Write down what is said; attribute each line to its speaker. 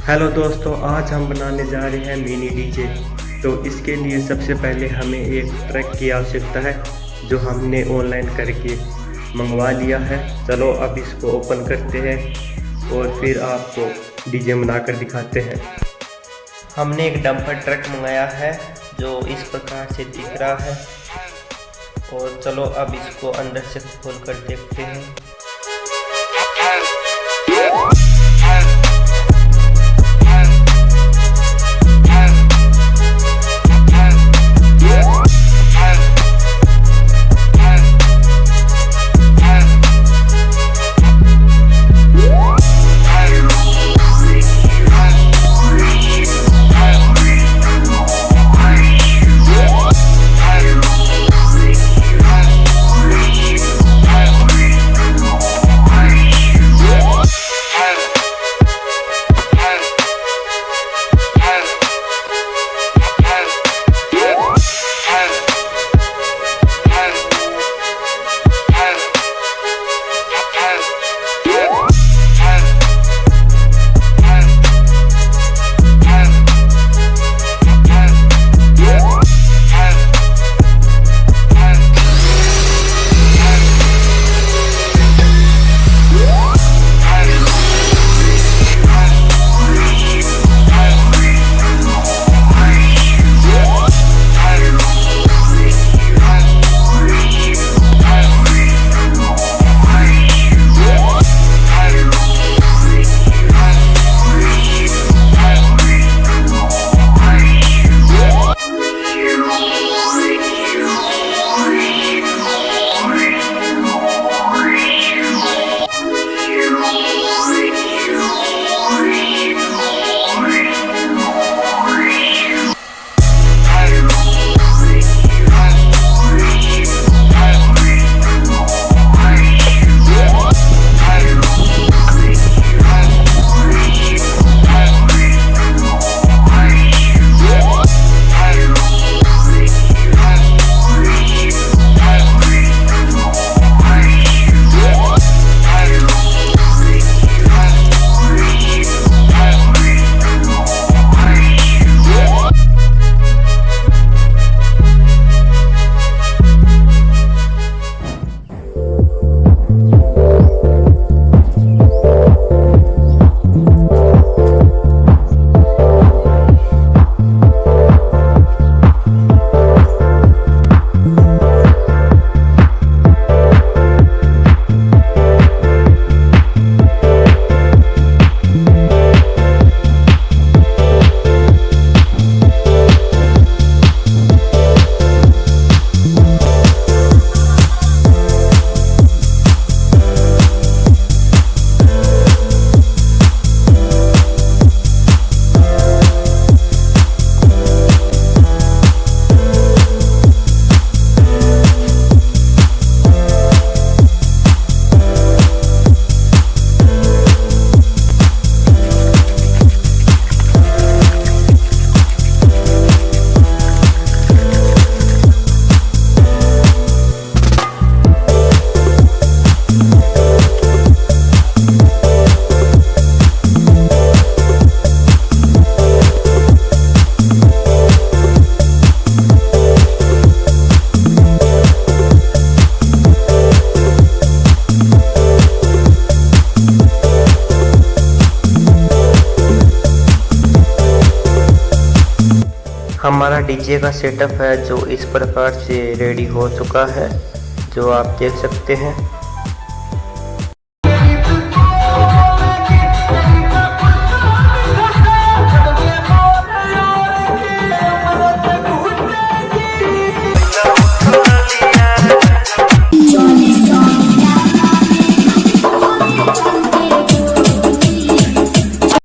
Speaker 1: Hello दोस्तों, आज हम बनाने जा रहे हैं मिनी डीजे। तो इसके लिए सबसे पहले हमें एक ट्रैक की आवश्यकता है जो हमने ऑनलाइन करके मंगवा लिया है। चलो अब इसको ओपन करते हैं और फिर आपको डीजे बनाकर दिखाते हैं। हमने एक डंपर ट्रक मंगाया है जो इस प्रकार से दिख रहा है। और चलो अब इसको अंदर से खोल कर देखते हैं। हमारा डीजे का सेटअप है जो इस प्रकार से रेडी हो चुका है, जो आप देख सकते हैं।